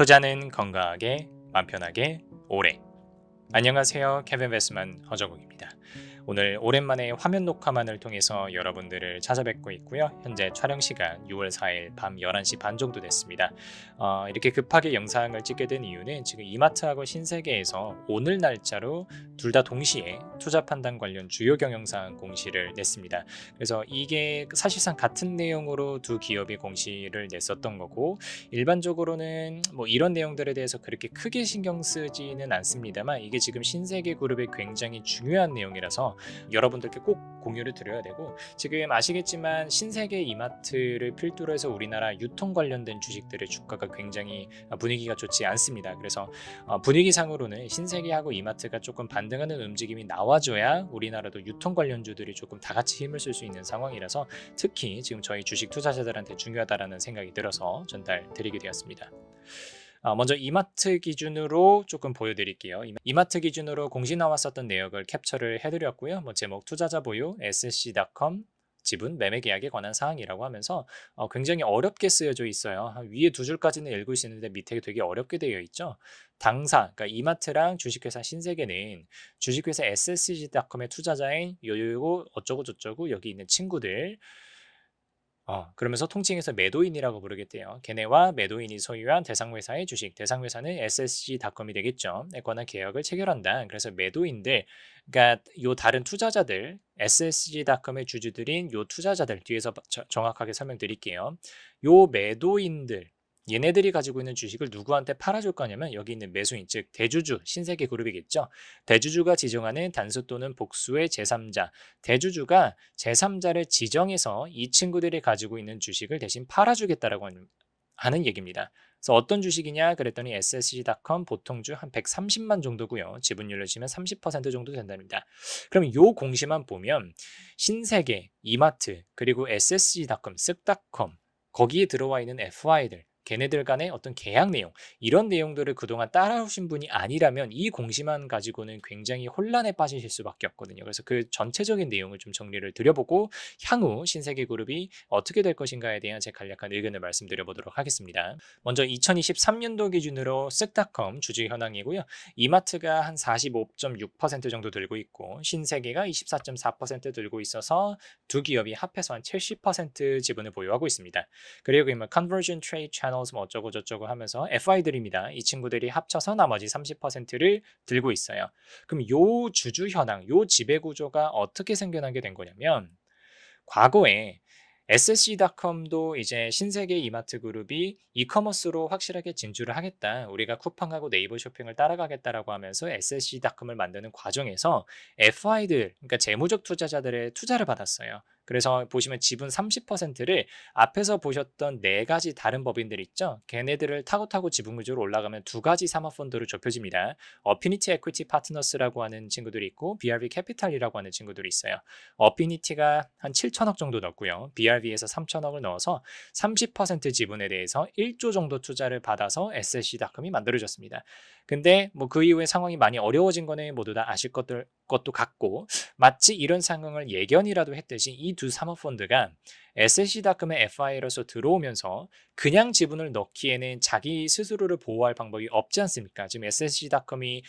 투자는 건강하게, 맘 편하게, 오래. 안녕하세요. 케빈 베스만 허정욱입니다. 오늘 오랜만에 화면 녹화만을 통해서 여러분들을 찾아뵙고 있고요. 현재 촬영 시간 6월 4일 밤 11시 반 정도 됐습니다. 이렇게 급하게 영상을 찍게 된 이유는 지금 이마트하고 신세계에서 오늘 날짜로 둘 다 동시에 투자 판단 관련 주요 경영사항 공시를 냈습니다. 그래서 이게 사실상 같은 내용으로 두 기업이 공시를 냈었던 거고, 일반적으로는 뭐 이런 내용들에 대해서 그렇게 크게 신경 쓰지는 않습니다만, 이게 지금 신세계 그룹의 굉장히 중요한 내용이라서 여러분들께 꼭 공유를 드려야 되고, 지금 아시겠지만 신세계 이마트를 필두로 해서 우리나라 유통 관련된 주식들의 주가가 굉장히 분위기가 좋지 않습니다. 그래서 분위기상으로는 신세계하고 이마트가 조금 반등하는 움직임이 나와줘야 우리나라도 유통 관련주들이 조금 다 같이 힘을 쓸 수 있는 상황이라서 특히 지금 저희 주식 투자자들한테 중요하다라는 생각이 들어서 전달드리게 되었습니다. 먼저 이마트 기준으로 조금 보여드릴게요. 이마트 기준으로 공시 나왔었던 내역을 캡처를 해드렸고요. 제목 투자자 보유, SSC.com, 지분 매매 계약에 관한 사항이라고 하면서 굉장히 어렵게 쓰여져 있어요. 위에 두 줄까지는 읽을 수 있는데 밑에 되게 어렵게 되어 있죠. 당사, 그러니까 이마트랑 주식회사 신세계는 주식회사 SSC.com의 투자자인 요요 어쩌고 저쩌고 여기 있는 친구들, 그러면서 통칭해서 매도인이라고 부르겠대요. 걔네와 매도인이 소유한 대상회사의 주식, 대상회사는 SSC.com이 되겠죠. 에 관한 계약을 체결한다. 그래서 매도인들, 그러니까 요 다른 투자자들, SSC.com의 주주들인 요 투자자들 뒤에서 정확하게 설명드릴게요. 요 매도인들, 얘네들이 가지고 있는 주식을 누구한테 팔아줄 거냐면 여기 있는 매수인, 즉 대주주, 신세계 그룹이겠죠. 대주주가 지정하는 단수 또는 복수의 제3자, 대주주가 제3자를 지정해서 이 친구들이 가지고 있는 주식을 대신 팔아주겠다라고 하는 얘기입니다. 그래서 어떤 주식이냐 그랬더니 SSC.com 보통주 한 130만 정도고요. 지분율로 치면 30% 정도 된답니다. 그럼 요 공시만 보면 신세계, 이마트, 그리고 SSC.com, 쓱닷컴 거기에 들어와 있는 FI들 걔네들 간의 어떤 계약 내용, 이런 내용들을 그동안 따라오신 분이 아니라면 이 공시만 가지고는 굉장히 혼란에 빠지실 수밖에 없거든요. 그래서 그 전체적인 내용을 좀 정리를 드려보고 향후 신세계그룹이 어떻게 될 것인가에 대한 제 간략한 의견을 말씀드려보도록 하겠습니다. 먼저 2023년도 기준으로 쓱닷컴 주주 현황이고요. 이마트가 한 45.6% 정도 들고 있고 신세계가 24.4% 들고 있어서 두 기업이 합해서 한 70% 지분을 보유하고 있습니다. 그리고 Conversion Trade Channels 뭐 어쩌고 저쩌고 하면서 FI들입니다. 이 친구들이 합쳐서 나머지 30%를 들고 있어요. 그럼 요 주주 현황, 요 지배 구조가 어떻게 생겨나게 된 거냐면 과거에 SSC.com도 이제 신세계 이마트 그룹이 이커머스로 확실하게 진출을 하겠다. 우리가 쿠팡하고 네이버 쇼핑을 따라가겠다라고 하면서 SSC.com을 만드는 과정에서 FI들, 그러니까 재무적 투자자들의 투자를 받았어요. 그래서 보시면 지분 30%를 앞에서 보셨던 네 가지 다른 법인들 있죠. 걔네들을 타고 지분 구조로 올라가면 두 가지 사모펀드로 좁혀집니다. 어피니티 에퀴티 파트너스라고 하는 친구들이 있고 BRV 캐피탈이라고 하는 친구들이 있어요. 어피니티가 한 7천억 정도 넣었고요. BRV에서 3천억을 넣어서 30% 지분에 대해서 1조 정도 투자를 받아서 SSC.com이 만들어졌습니다. 근데 뭐 그 이후에 상황이 많이 어려워진 거는 모두 다 아실 것도 같고, 마치 이런 상황을 예견이라도 했듯이 이 두 사모펀드가 SSC.com의 FI로서 들어오면서 그냥 지분을 넣기에는 자기 스스로를 보호할 방법이 없지 않습니까? 지금 SSC.com이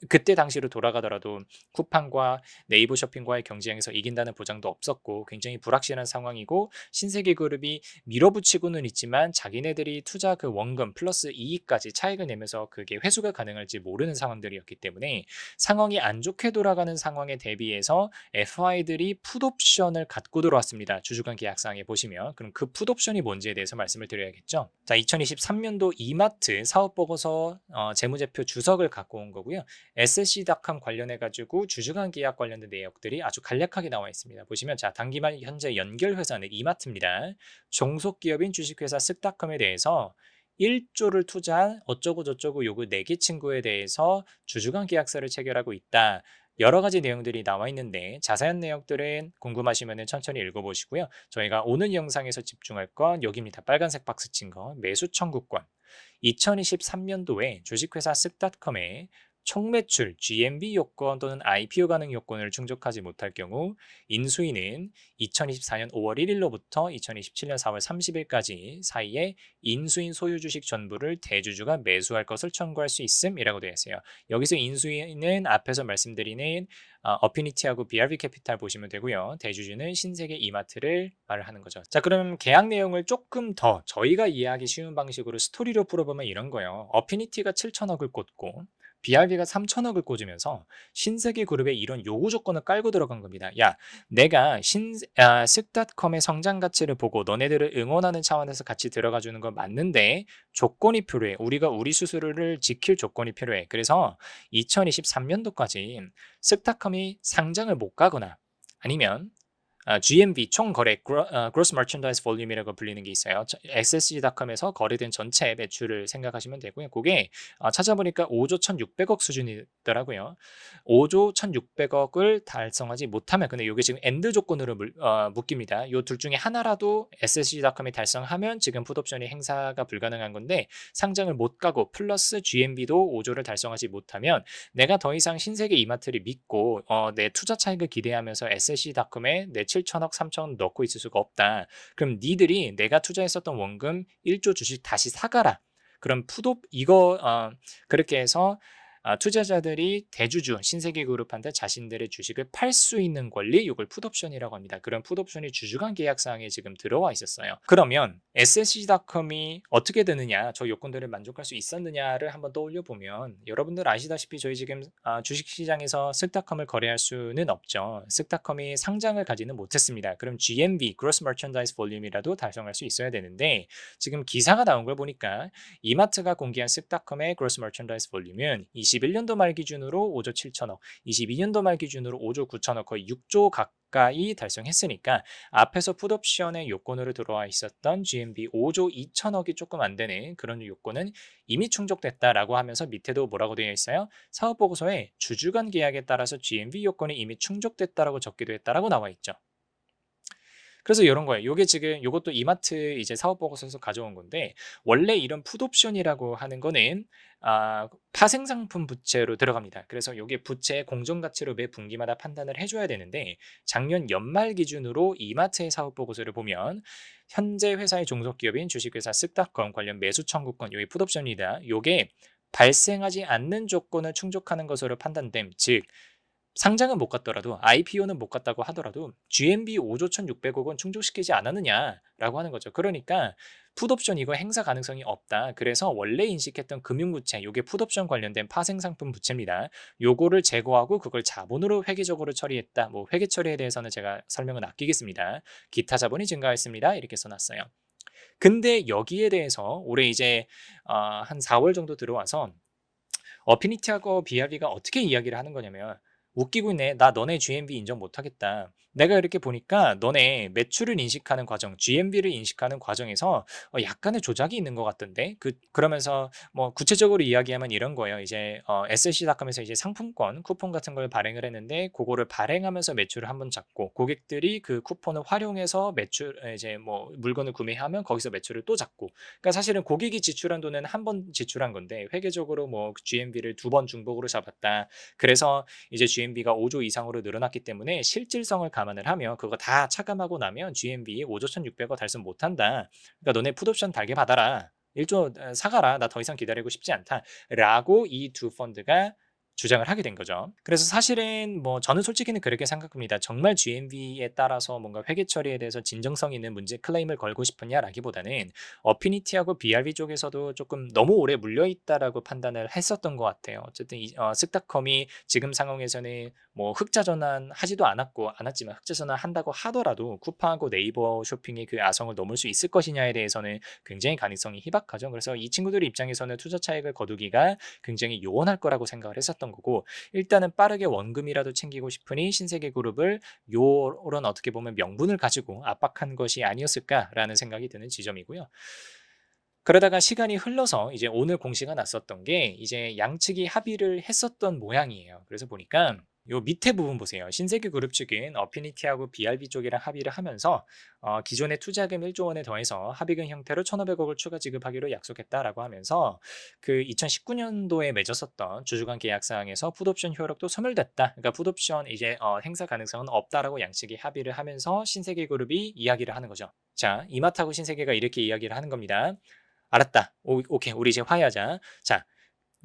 그때 당시로 돌아가더라도 쿠팡과 네이버 쇼핑과의 경쟁에서 이긴다는 보장도 없었고 굉장히 불확실한 상황이고, 신세계그룹이 밀어붙이고는 있지만 자기네들이 투자 그 원금 플러스 이익까지 차익을 내면서 그게 회수가 가능할지 모르는 상황들이었기 때문에 상황이 안 좋게 돌아가는 상황에 대비해서 FI들이 풋옵션을 갖고 들어왔습니다. 주주간 계약상에 보시면. 그럼 그 풋옵션이 뭔지에 대해서 말씀을 드려야겠죠. 자, 2023년도 이마트 사업보고서 재무제표 주석을 갖고 온 거고요. SSC.com 관련해가지고 주주간 계약 관련된 내역들이 아주 간략하게 나와 있습니다. 보시면 자, 단기말 현재 연결 회사는 이마트입니다. 종속 기업인 주식회사 쓱닷컴에 대해서 1조를 투자한 어쩌고 저쩌고 요구 4개 친구에 대해서 주주간 계약서를 체결하고 있다. 여러 가지 내용들이 나와 있는데 자세한 내용들은 궁금하시면 천천히 읽어보시고요. 저희가 오늘 영상에서 집중할 건 여기입니다. 빨간색 박스 친 거, 매수 청구권. 2023년도에 주식회사 쓱닷컴에 총매출, GMV 요건 또는 IPO 가능 요건을 충족하지 못할 경우 인수인은 2024년 5월 1일로부터 2027년 4월 30일까지 사이에 인수인 소유 주식 전부를 대주주가 매수할 것을 청구할 수 있음이라고 되어 있어요. 여기서 인수인은 앞에서 말씀드리는 어피니티하고 BRV 캐피탈 보시면 되고요. 대주주는 신세계 이마트를 말을 하는 거죠. 자, 그럼 계약 내용을 조금 더 저희가 이해하기 쉬운 방식으로 스토리로 풀어보면 이런 거예요. 어피니티가 7천억을 꽂고 BRB가 3천억을 꽂으면서 신세계 그룹에 이런 요구 조건을 깔고 들어간 겁니다. 야, 내가 쓱닷컴의 성장 가치를 보고 너네들을 응원하는 차원에서 같이 들어가 주는 건 맞는데 조건이 필요해. 우리가 우리 수수료를 지킬 조건이 필요해. 그래서 2023년도까지 쓱닷컴이 상장을 못 가거나 아니면 GMV 총 거래 Gross Merchandise Volume이라고 불리는 게 있어요. SSG.com에서 거래된 전체 매출을 생각하시면 되고요. 그게 찾아보니까 5조 1,600억 수준이더라고요. 5조 1,600억을 달성하지 못하면 근데 이게 지금 엔드 조건으로 묶입니다. 이 둘 중에 하나라도 SSG.com이 달성하면 지금 풋옵션이 행사가 불가능한 건데 상장을 못 가고 플러스 GMV도 5조를 달성하지 못하면 내가 더 이상 신세계 이마트를 믿고 내 투자 차익을 기대하면서 SSC.com에 내 7천억, 3천억 넣고 있을 수가 없다. 그럼 니들이 내가 투자했었던 원금 1조 주식 다시 사가라. 그럼 풋옵 이거 그렇게 해서 투자자들이 대주주 신세계그룹한테 자신들의 주식을 팔 수 있는 권리, 이걸 풋옵션이라고 합니다. 그런 풋옵션이 주주간 계약사항에 지금 들어와 있었어요. 그러면 SSC.com이 어떻게 되느냐, 저 요건들을 만족할 수 있었느냐를 한번 떠올려 보면 여러분들 아시다시피 저희 지금 주식시장에서 쓱닷컴을 거래할 수는 없죠. 쓱닷컴이 상장을 가지는 못했습니다. 그럼 GMV, Gross Merchandise Volume이라도 달성할 수 있어야 되는데 지금 기사가 나온 걸 보니까 이마트가 공개한 쓱닷컴의 Gross Merchandise Volume은 21년도 말 기준으로 5조 7천억, 22년도 말 기준으로 5조 9천억, 거의 6조 가까이 달성했으니까 앞에서 풋옵션의 요건으로 들어와 있었던 GMV 5조 2천억이 조금 안 되는 그런 요건은 이미 충족됐다라고 하면서 밑에도 뭐라고 되어 있어요? 사업보고서에 주주간 계약에 따라서 GMV 요건이 이미 충족됐다라고 적기도 했다라고 나와 있죠. 그래서 이런 거예요. 요게 지금 요것도 이마트 이제 사업 보고서에서 가져온 건데 원래 이런 풋옵션이라고 하는 거는 파생 상품 부채로 들어갑니다. 그래서 요게 부채의 공정 가치로 매 분기마다 판단을 해줘야 되는데 작년 연말 기준으로 이마트의 사업 보고서를 보면 현재 회사의 종속 기업인 주식회사 쓱닷컴 관련 매수 청구권 요게 풋옵션이다. 요게 발생하지 않는 조건을 충족하는 것으로 판단됨. 즉 상장은 못 갔더라도 IPO는 못 갔다고 하더라도 GMV 5조 1,600억은 충족시키지 않았느냐라고 하는 거죠. 그러니까 풋옵션 이거 행사 가능성이 없다. 그래서 원래 인식했던 금융부채, 요게 풋옵션 관련된 파생상품 부채입니다. 요거를 제거하고 그걸 자본으로 회계적으로 처리했다. 뭐 회계 처리에 대해서는 제가 설명은 아끼겠습니다. 기타 자본이 증가했습니다. 이렇게 써놨어요. 근데 여기에 대해서 올해 이제 한 4월 정도 들어와서 어피니티하고 BRB가 어떻게 이야기를 하는 거냐면 웃기고 있네. 나 너네 GMV 인정 못하겠다. 내가 이렇게 보니까 너네 매출을 인식하는 과정, GMV를 인식하는 과정에서 약간의 조작이 있는 것 같던데. 그러면서 뭐 구체적으로 이야기하면 이런 거예요. 이제 SLC.com에서 이제 상품권, 쿠폰 같은 걸 발행을 했는데 그거를 발행하면서 매출을 한번 잡고 고객들이 그 쿠폰을 활용해서 매출 이제 뭐 물건을 구매하면 거기서 매출을 또 잡고. 그러니까 사실은 고객이 지출한 돈은 한 번 지출한 건데 회계적으로 뭐 GMV를 2번 중복으로 잡았다. 그래서 이제 GMV가 5조 이상으로 늘어났기 때문에 실질성을 감안을 하면 그거 다 차감하고 나면 GMV 5조 1,600억 달성 못한다. 그러니까 너네 풋옵션 달게 받아라. 1조 사가라. 나 더 이상 기다리고 싶지 않다. 라고 이 두 펀드가 주장을 하게 된 거죠. 그래서 사실은 뭐 저는 솔직히는 그렇게 생각합니다. 정말 GMV에 따라서 뭔가 회계 처리에 대해서 진정성 있는 문제 클레임을 걸고 싶으냐라기보다는 어피니티하고 BRB 쪽에서도 조금 너무 오래 물려있다라고 판단을 했었던 것 같아요. 어쨌든 쓱닷컴이 지금 상황에서는 뭐 흑자 전환 하지도 않았지만 흑자 전환 한다고 하더라도 쿠팡하고 네이버 쇼핑이 그 아성을 넘을 수 있을 것이냐에 대해서는 굉장히 가능성이 희박하죠. 그래서 이 친구들 입장에서는 투자 차익을 거두기가 굉장히 요원할 거라고 생각을 했었던 거고 일단은 빠르게 원금이라도 챙기고 싶으니 신세계그룹을 요런 어떻게 보면 명분을 가지고 압박한 것이 아니었을까라는 생각이 드는 지점이고요. 그러다가 시간이 흘러서 이제 오늘 공시가 났었던 게 이제 양측이 합의를 했었던 모양이에요. 그래서 보니까 요 밑에 부분 보세요. 신세계 그룹 측은 어피니티하고 BRB 쪽이랑 합의를 하면서 기존의 투자금 1조 원에 더해서 합의금 형태로 1,500억을 추가 지급하기로 약속했다라고 하면서 그 2019년도에 맺었었던 주주간 계약 사항에서 풋옵션 효력도 소멸됐다. 그러니까 풋옵션 이제 행사 가능성은 없다라고 양측이 합의를 하면서 신세계 그룹이 이야기를 하는 거죠. 자, 이마트하고 신세계가 이렇게 이야기를 하는 겁니다. 알았다. 오케이. 우리 이제 화해하자. 자,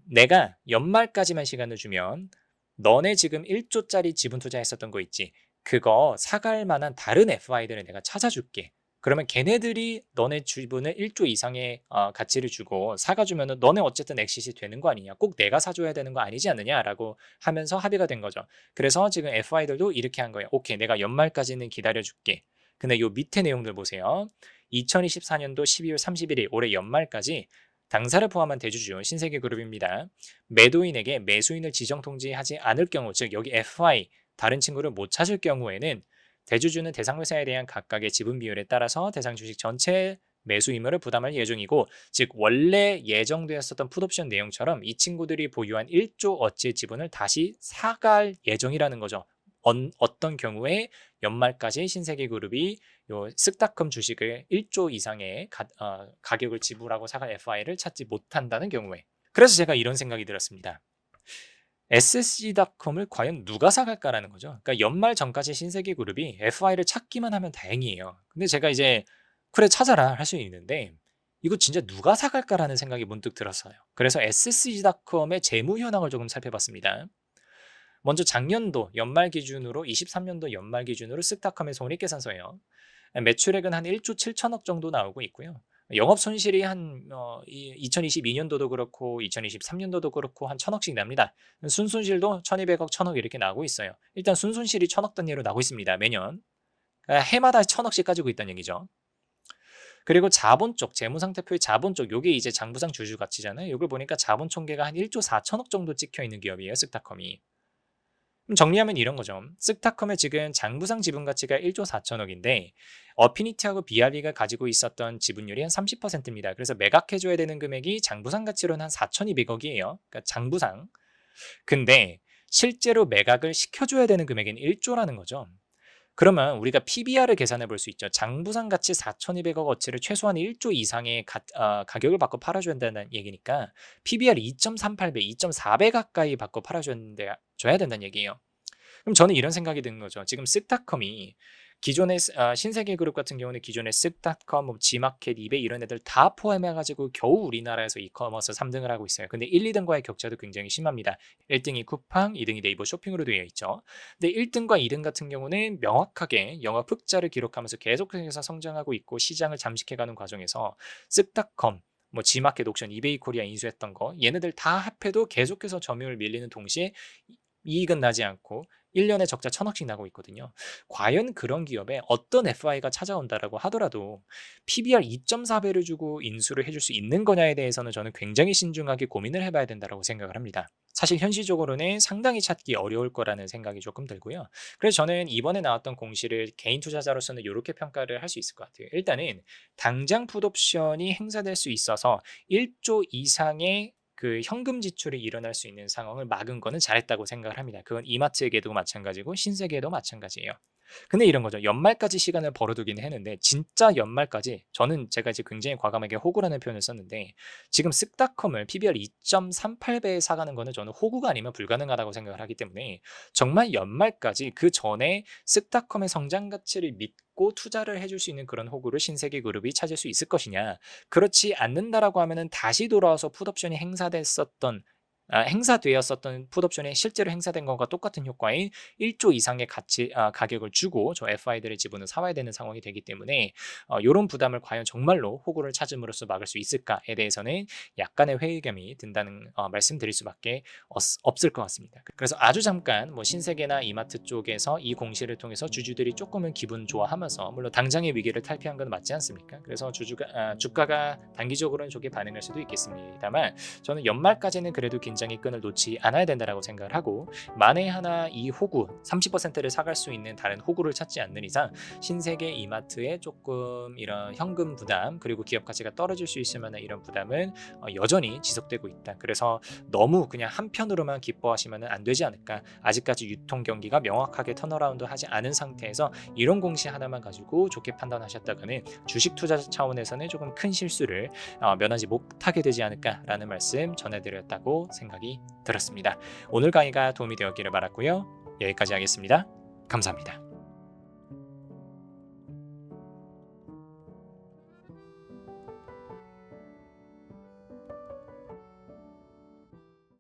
내가 연말까지만 시간을 주면 너네 지금 1조짜리 지분 투자했었던 거 있지? 그거 사갈 만한 다른 FI들을 내가 찾아줄게. 그러면 걔네들이 너네 지분을 1조 이상의 가치를 주고 사가주면은 너네 어쨌든 엑시시 되는 거 아니냐? 꼭 내가 사줘야 되는 거 아니지 않느냐라고 하면서 합의가 된 거죠. 그래서 지금 FI들도 이렇게 한 거예요. 오케이, 내가 연말까지는 기다려줄게. 근데 요 밑에 내용들 보세요. 2024년도 12월 31일 올해 연말까지 당사를 포함한 대주주 신세계그룹입니다. 매도인에게 매수인을 지정 통지하지 않을 경우, 즉 여기 FI 다른 친구를 못 찾을 경우에는 대주주는 대상 회사에 대한 각각의 지분 비율에 따라서 대상 주식 전체 매수 의무를 부담할 예정이고, 즉 원래 예정되었었던 풋옵션 내용처럼 이 친구들이 보유한 1조 어치의 지분을 다시 사갈 예정이라는 거죠. 어떤 경우에 연말까지 신세계그룹이 요 쓱닷컴 주식을 1조 이상의 가격을 지불하고 사갈 FI를 찾지 못한다는 경우에. 그래서 제가 이런 생각이 들었습니다. SSG닷컴을 과연 누가 사갈까라는 거죠. 그러니까 연말 전까지 신세계그룹이 FI를 찾기만 하면 다행이에요. 근데 제가 이제 그래 찾아라 할 수 있는데 이거 진짜 누가 사갈까라는 생각이 문득 들었어요. 그래서 SSG닷컴의 재무 현황을 조금 살펴봤습니다. 먼저 작년도 연말 기준으로 23년도 연말 기준으로 쓱닷컴의 손익계산서예요. 매출액은 한 1조 7천억 정도 나오고 있고요. 영업 손실이 한 2022년도도 그렇고 2023년도도 그렇고 한 1,000억씩 납니다. 순손실도 1,200억, 1,000억 이렇게 나오고 있어요. 일단 순손실이 1,000억 단위로 나오고 있습니다. 매년. 해마다 1,000억씩 가지고 있다는 얘기죠. 그리고 자본 쪽, 재무상태표의 자본 쪽, 요게 이제 장부상 주주 가치잖아요. 이걸 보니까 자본 총계가 한 1조 4천억 정도 찍혀 있는 기업이에요. 쓱닷컴이. 정리하면 이런 거죠. 쓱닷컴의 지금 장부상 지분 가치가 1조 4천억인데 어피니티하고 BRB가 가지고 있었던 지분율이 한 30%입니다. 그래서 매각해줘야 되는 금액이 장부상 가치로는 한 4,200억이에요. 그러니까 장부상. 근데 실제로 매각을 시켜줘야 되는 금액은 1조라는 거죠. 그러면 우리가 PBR을 계산해 볼 수 있죠. 장부상 가치 4,200억 어치를 최소한 1조 이상의 가격을 받고 팔아줘야 된다는 얘기니까 PBR 2.38배, 2.4배 가까이 받고 팔아줘야 된다는 얘기예요. 그럼 저는 이런 생각이 드는 거죠. 지금 쓱닷컴이 기존의 신세계그룹 같은 경우는 기존의 쓱닷컴, 뭐 지마켓, 이베이 이런 애들 다 포함해가지고 겨우 우리나라에서 이커머스 3등을 하고 있어요. 근데 1, 2등과의 격차도 굉장히 심합니다. 1등이 쿠팡, 2등이 네이버 쇼핑으로 되어 있죠. 근데 1등과 2등 같은 경우는 명확하게 영업 흑자를 기록하면서 계속해서 성장하고 있고 시장을 잠식해가는 과정에서 쓱닷컴, 뭐 지마켓 옥션, 이베이 코리아 인수했던 거 얘네들 다 합해도 계속해서 점유율 밀리는 동시에 이익은 나지 않고 1년에 적자 1,000억씩 나고 있거든요. 과연 그런 기업에 어떤 FI가 찾아온다라고 하더라도 PBR 2.4배를 주고 인수를 해줄 수 있는 거냐에 대해서는 저는 굉장히 신중하게 고민을 해봐야 된다고 생각을 합니다. 사실 현실적으로는 상당히 찾기 어려울 거라는 생각이 조금 들고요. 그래서 저는 이번에 나왔던 공시를 개인 투자자로서는 이렇게 평가를 할 수 있을 것 같아요. 일단은 당장 풋옵션이 행사될 수 있어서 1조 이상의 그 현금 지출이 일어날 수 있는 상황을 막은 거는 잘했다고 생각을 합니다. 그건 이마트에게도 마찬가지고 신세계에도 마찬가지예요. 근데 이런 거죠. 연말까지 시간을 벌어두긴 했는데 진짜 연말까지 저는 제가 이제 굉장히 과감하게 호구라는 표현을 썼는데 지금 쓱닷컴을 PBR 2.38배에 사가는 거는 저는 호구가 아니면 불가능하다고 생각을 하기 때문에 정말 연말까지 그 전에 쓱닷컴의 성장 가치를 믿고 투자를 해줄 수 있는 그런 호구를 신세계그룹이 찾을 수 있을 것이냐. 그렇지 않는다라고 하면은 다시 돌아와서 풋옵션이 행사되었었던 풋옵션이 실제로 행사된 것과 똑같은 효과인 1조 이상의 가격을 주고 저 FI들의 지분을 사와야 되는 상황이 되기 때문에 이런 부담을 과연 정말로 호구를 찾음으로써 막을 수 있을까에 대해서는 약간의 회의감이 든다는 말씀드릴 수밖에 없을 것 같습니다. 그래서 아주 잠깐 뭐 신세계나 이마트 쪽에서 이 공시를 통해서 주주들이 조금은 기분 좋아하면서 물론 당장의 위기를 탈피한 건 맞지 않습니까? 그래서 주가가 단기적으로는 좋게 반응할 수도 있겠습니다만 저는 연말까지는 그래도 굉장히 끈을 놓지 않아야 된다라고 생각을 하고, 만에 하나 이 호구 30%를 사갈 수 있는 다른 호구를 찾지 않는 이상 신세계 이마트에 조금 이런 현금 부담 그리고 기업 가치가 떨어질 수 있을 만한 이런 부담은 여전히 지속되고 있다. 그래서 너무 그냥 한편으로만 기뻐하시면 안 되지 않을까. 아직까지 유통 경기가 명확하게 턴어라운드 하지 않은 상태에서 이런 공시 하나만 가지고 좋게 판단하셨다가는 주식 투자 차원에서는 조금 큰 실수를 면하지 못하게 되지 않을까라는 말씀 전해드렸다고 생각이 들었습니다. 오늘 강의가 도움이 되었기를 바랐고요. 여기까지 하겠습니다. 감사합니다.